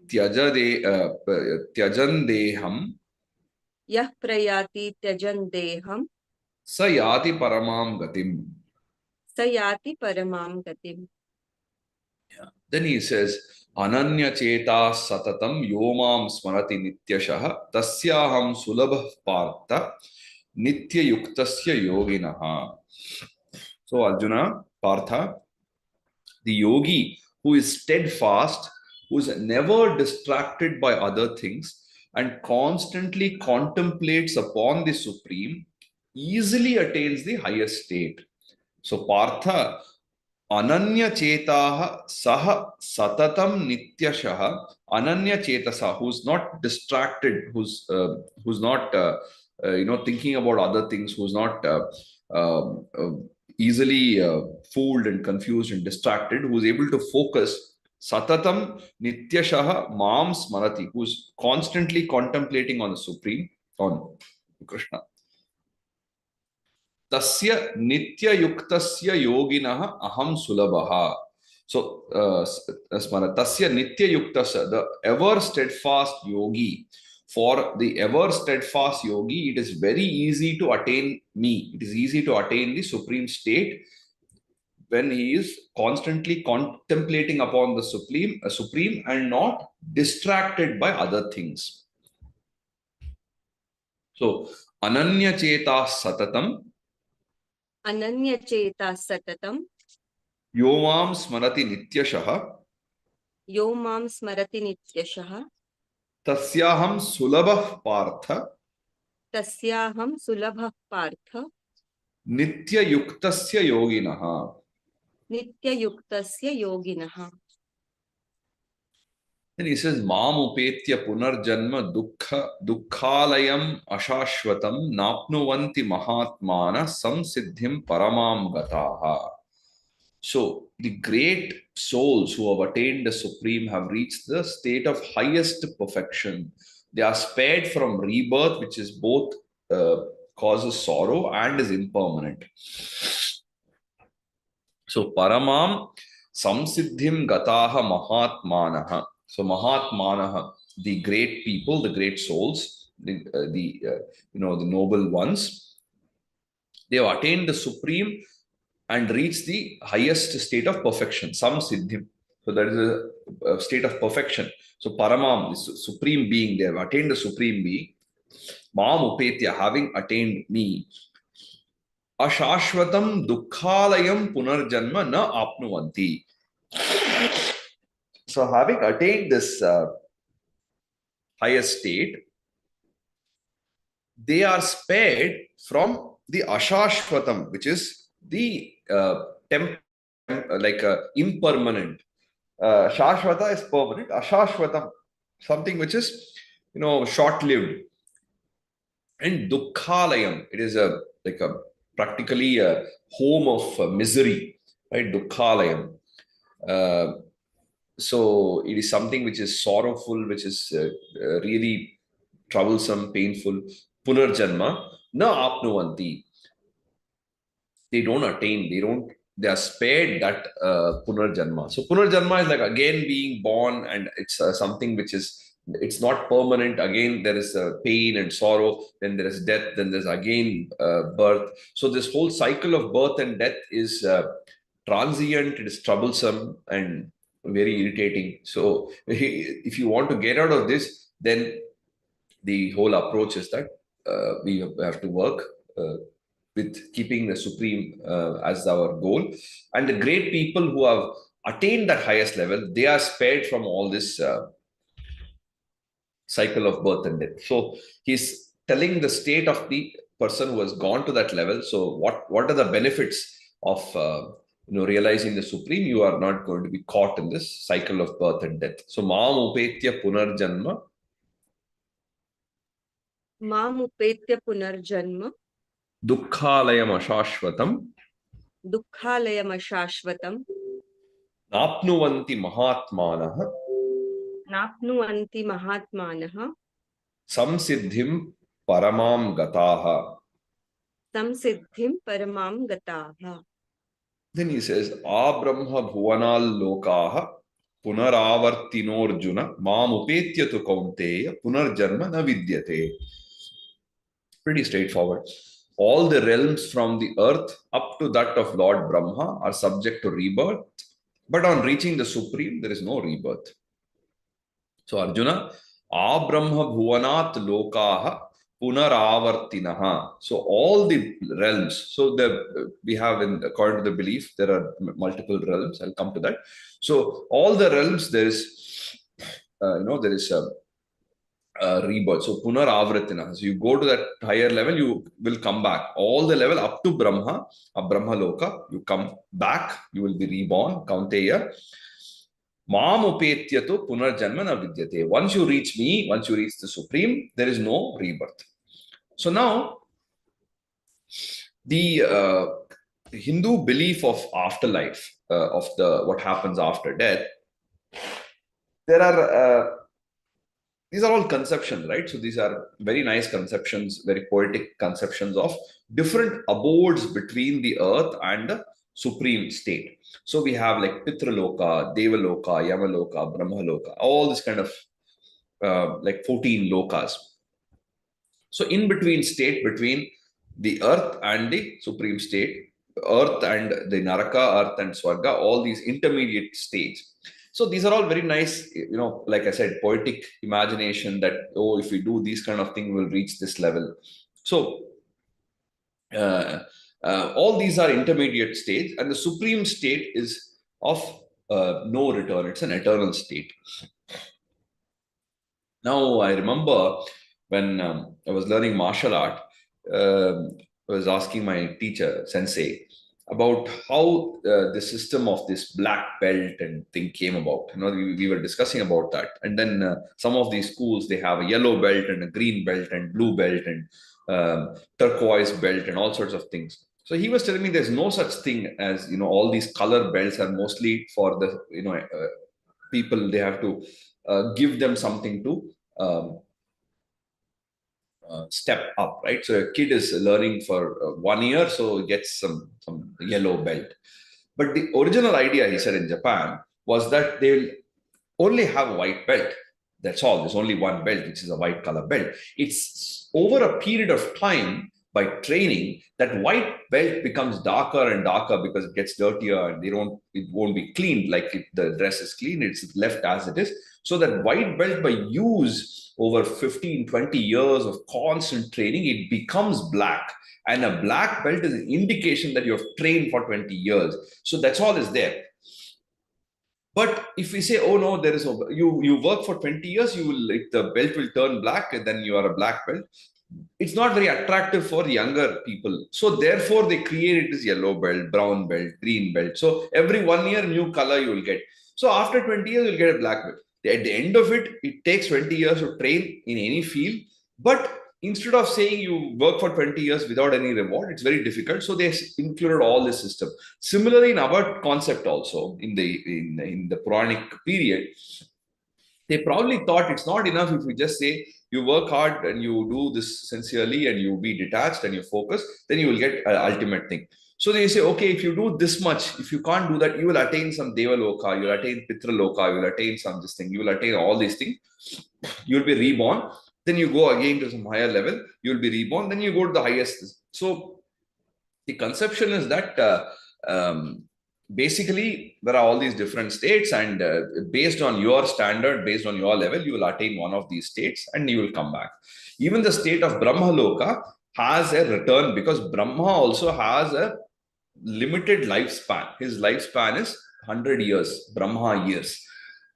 Tyajandeham. यः प्रयाति त्यजन् देहं Sa Yati Paramam Gatim. स याति परमां गतिम्. Then he says, Ananya Cheta Satatam Yomam Smarati Nityashah Tasyaham Sulabha Partha Nitya Yuktasya Yoginaha. So Arjuna, Partha, the yogi who is steadfast, who is never distracted by other things, and constantly contemplates upon the Supreme, easily attains the highest state. So Partha, Ananya Chetaha Saha Satatam Nityashaha, Ananya Chetasa, who's not distracted, who's not thinking about other things, who's not um, uh, easily fooled and confused and distracted, who's able to focus. Satatam Nityashaha Mam Smarati, who's constantly contemplating on the Supreme, on Krishna. Tasya nitya yuktasya yoginah aham sulabha. So, tasya nitya yuktasya, the ever steadfast yogi. For the ever steadfast yogi, it is very easy to attain me. It is easy to attain the supreme state when he is constantly contemplating upon the supreme and not distracted by other things. So, ananya cheta satatam. अनन्यचेता सततं Yomam Smarati Nityashaha यो मां स्मरति नित्यशः Tasyaham Sulabha Partha तस्याहं सुलभः Partha Nitya Yuktasya Yoginaha. नित्ययुक्तस्य योगिनः. Then he says, Mam Upetya Punarjanma Dukkhalayam Ashashvatam Napnuvanti Mahatmana Samsiddhim Paramam Gataha. So, the great souls who have attained the Supreme have reached the state of highest perfection. They are spared from rebirth, which is both causes sorrow and is impermanent. So, Paramam Samsiddhim Gataha Mahatmanaha. So, Mahatmanaha, the great people, the great souls, the noble ones, they have attained the Supreme and reach the highest state of perfection, samsiddhim. So that is a state of perfection. So Paramam, the supreme being, they have attained the supreme being. Mam upetya, having attained me. Ashashvatam dukkhalayam punarjanma na apnuvanti. So having attained this highest state, they are spared from the ashashvatam, which is the impermanent. Shashvata is permanent. Ashashvatam, something which is short-lived. And dukkhalayam, it is practically a home of misery, right? Dukkhalayam. So it is something which is sorrowful, which is really troublesome, painful. Punarjanma na apnuvanti. They don't attain, they are spared that punarjanma. So punarjanma is like again being born, and it's something which is, it's not permanent. Again, there is pain and sorrow, then there is death, then there's again birth. So this whole cycle of birth and death is transient, it is troublesome and very irritating. So if you want to get out of this, then the whole approach is that we have to work with keeping the supreme as our goal. And the great people who have attained that highest level, they are spared from all this cycle of birth and death. So he's telling the state of the person who has gone to that level. So what are the benefits of realizing the supreme? You are not going to be caught in this cycle of birth and death. So Mam Upetya Punarjanma. Mam upetya punarjanma Dukkhalayam Ashashvatam. dukkhalayam ashashvatam Napnuvanti Mahatmanah. napnuvanti mahatmanah Samsiddhim Paramam Gataha. samsiddhim paramam gataha. Then he says, Abrahma Bhuvanal Lokaha Punaravartinorjuna Mam Upetya tu Kaunteya Punarjanma na Vidyate. Pretty straightforward. All the realms from the earth up to that of Lord Brahma are subject to rebirth, but on reaching the supreme, there is no rebirth. So Arjuna, Abrahma Bhuvanat Lokaha Punaravartinaha. So all the realms, so we have, according to the belief, there are multiple realms. I'll come to that. So all the realms, there is, there is a rebirth. So Punaravartina. So you go to that higher level, you will come back. All the level up to Brahma, a Brahma Loka, you come back, you will be reborn, Kaunteya. Mam upetyatu punarjanma na vidyate. Once you reach me, once you reach the supreme, there is no rebirth. So now, the Hindu belief of afterlife, of what happens after death, there are these are all conceptions, right? So these are very nice conceptions, very poetic conceptions of different abodes between the earth and the supreme state. So we have like Pitraloka, Devaloka, Yamaloka, Brahmaloka, all this kind of like 14 lokas. So in between state, between the earth and the supreme state, earth and the Naraka, earth and Swarga, all these intermediate states. So these are all very nice, like I said, poetic imagination that, oh, if we do these kind of things, we'll reach this level. So all these are intermediate states, and the supreme state is of no return. It's an eternal state. Now, I remember when I was learning martial art, I was asking my teacher, sensei, about how the system of this black belt and thing came about. We were discussing about that. And then some of these schools, they have a yellow belt and a green belt and blue belt and turquoise belt and all sorts of things. So he was telling me there's no such thing as, all these color belts are mostly for the, people. They have to give them something to step up, right? So a kid is learning for 1 year, so gets some yellow belt. But the original idea, he said, in Japan was that they'll only have a white belt. That's all. There's only one belt, which is a white color belt. It's over a period of time, by training, that white belt becomes darker and darker because it gets dirtier and it won't be cleaned like the dress is clean. It's left as it is. So that white belt, by use over 15, 20 years of constant training, it becomes black. And a black belt is an indication that you have trained for 20 years. So that's all is there. But if we say, oh no, you work for 20 years, the belt will turn black, and then you are a black belt. It's not very attractive for younger people. So therefore, they create this yellow belt, brown belt, green belt. So every 1 year, new color you will get. So after 20 years, you'll get a black belt. At the end of it, it takes 20 years to train in any field. But instead of saying you work for 20 years without any reward, it's very difficult. So they included all this system. Similarly, in our concept also, in the Puranic period, they probably thought it's not enough if we just say you work hard and you do this sincerely and you be detached and you focus, then you will get an ultimate thing. So they say, okay, if you do this much, if you can't do that, you will attain some Devaloka, you will attain Pitraloka, you will attain some this thing, you will attain all these things. You will be reborn. Then you go again to some higher level, you will be reborn. Then you go to the highest. So the conception is that basically there are all these different states, and based on your standard, based on your level, you will attain one of these states and you will come back. Even the state of Brahmaloka has a return, because Brahma also has a limited lifespan. His lifespan is 100 years, Brahma years.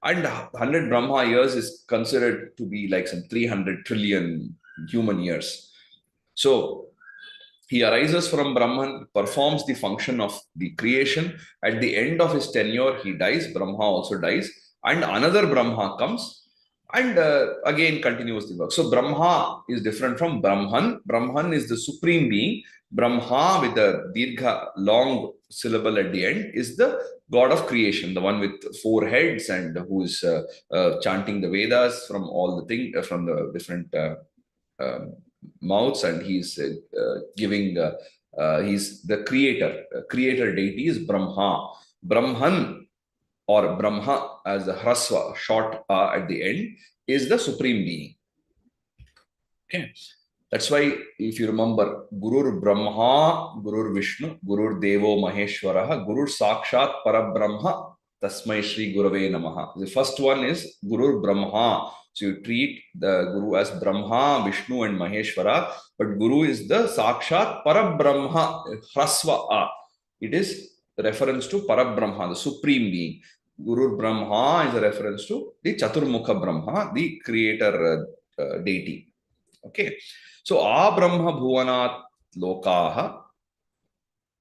And 100 Brahma years is considered to be like some 300 trillion human years. So he arises from Brahman, performs the function of the creation. At the end of his tenure, he dies. Brahma also dies. And another Brahma comes and again continues the work. So Brahma is different from Brahman. Brahman is the supreme being. Brahma with the dirgha, long syllable at the end, is the god of creation, the one with four heads and who is chanting the Vedas from all the things, from the different mouths, and he's giving, he's the creator. Creator deity is Brahma. Brahman or Brahma as the hrasva, short at the end, is the supreme being. Okay. That's why, if you remember, Gurur Brahma, Gurur Vishnu, Gurur Devo Maheshwaraha, Gurur Sakshat Parabrahma, Tasmai Shri Gurave Namaha. The first one is Gurur Brahma. So you treat the Guru as Brahma, Vishnu, and Maheshwara, but Guru is the Sakshat Parabrahma, Hrasva. It is reference to Parabrahma, the supreme being. Guru Brahma is a reference to the Chaturmukha Brahma, the creator deity. Okay. So, Abrahma Bhuvanat Lokaha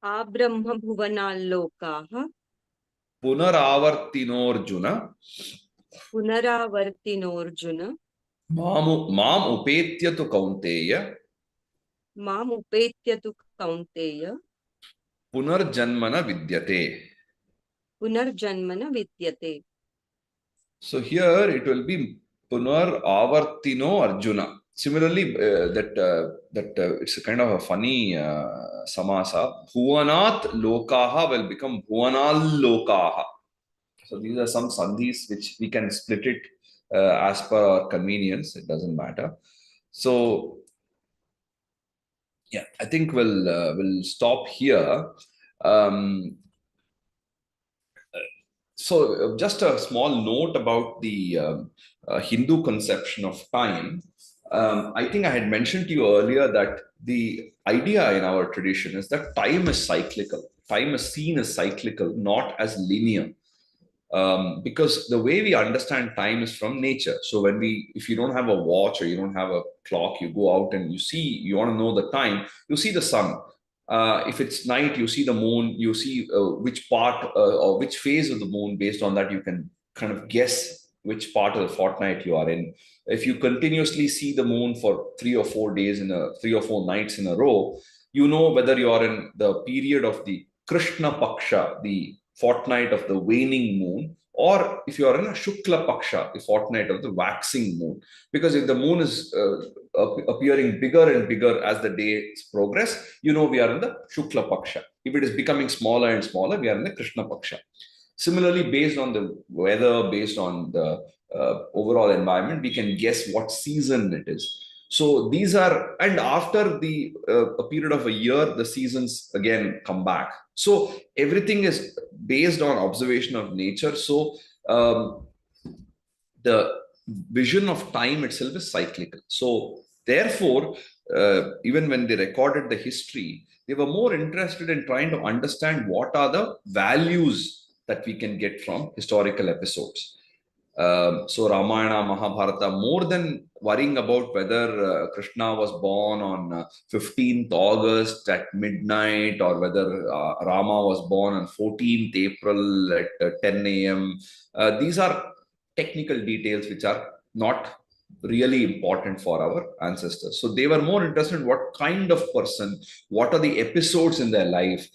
Abrahma Bhuvanalokaha Punaravartinorjuna Punaravartinorjuna Mam Upetyatu Kaunteya Mam Upetyatu Kaunteya Punarjanmana Vidyate. Punarjanmana Vidyate. So, here it will be Punar Avartino Arjuna. Similarly, it's a kind of a funny samasa. Bhuvanat Lokaha will become Bhuvanal Lokaha. So these are some sandhis which we can split it as per our convenience. It doesn't matter. So yeah, I think we'll stop here. So just a small note about the Hindu conception of time. I think I had mentioned to you earlier that the idea in our tradition is that time is cyclical. Time is seen as cyclical, not as linear. Because the way we understand time is from nature. So if you don't have a watch or you don't have a clock, you go out and you want to know the time, you see the sun. If it's night, you see the moon, you see which part or which phase of the moon. Based on that, you can kind of guess which part of the fortnight you are in. If you continuously see the moon for 3 or 4 days 3 or 4 nights in a row, you know whether you are in the period of the Krishna Paksha, the fortnight of the waning moon, or if you are in a Shukla Paksha, the fortnight of the waxing moon. Because if the moon is appearing bigger and bigger as the days progress, you know we are in the Shukla Paksha. If it is becoming smaller and smaller, we are in the Krishna Paksha. Similarly, based on the weather, based on the overall environment, we can guess what season it is. So these are, and after a period of a year, the seasons again come back. So everything is based on observation of nature. So the vision of time itself is cyclical. So therefore, even when they recorded the history, they were more interested in trying to understand what are the values that we can get from historical episodes. So Ramayana, Mahabharata, more than worrying about whether Krishna was born on 15th August at midnight or whether Rama was born on 14th April at 10 a.m. These are technical details which are not really important for our ancestors. So they were more interested in what kind of person, what are the episodes in their life.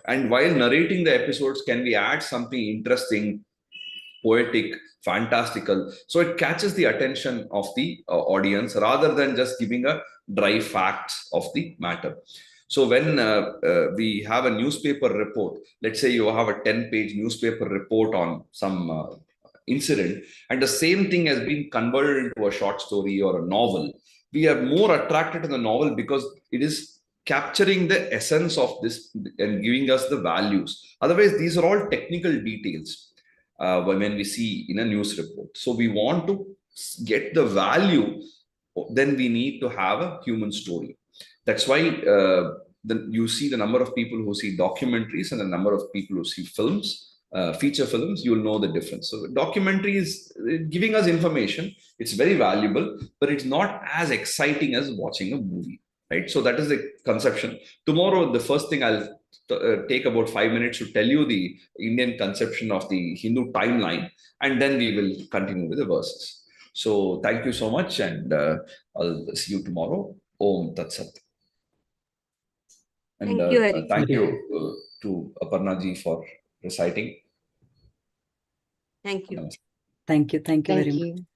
And while narrating the episodes, can we add something interesting, poetic, fantastical, so it catches the attention of the audience rather than just giving a dry facts of the matter. So when we have a newspaper report, let's say you have a 10-page newspaper report on some incident, and the same thing has been converted into a short story or a novel, we are more attracted to the novel because it is capturing the essence of this and giving us the values. Otherwise, these are all technical details when we see in a news report. So we want to get the value, then we need to have a human story. That's why you see the number of people who see documentaries and the number of people who see films, feature films, you'll know the difference. So documentary is giving us information. It's very valuable, but it's not as exciting as watching a movie, right? So that is the conception. Tomorrow, the first thing I'll take about 5 minutes to tell you the Indian conception of the Hindu timeline, and then we will continue with the verses. So thank you so much, and I'll see you tomorrow. Om Tat Sat. And Thank you, Hari. thank you to Aparna ji for reciting. Thank you. Namaste. Thank you. Thank you very Thank much. you.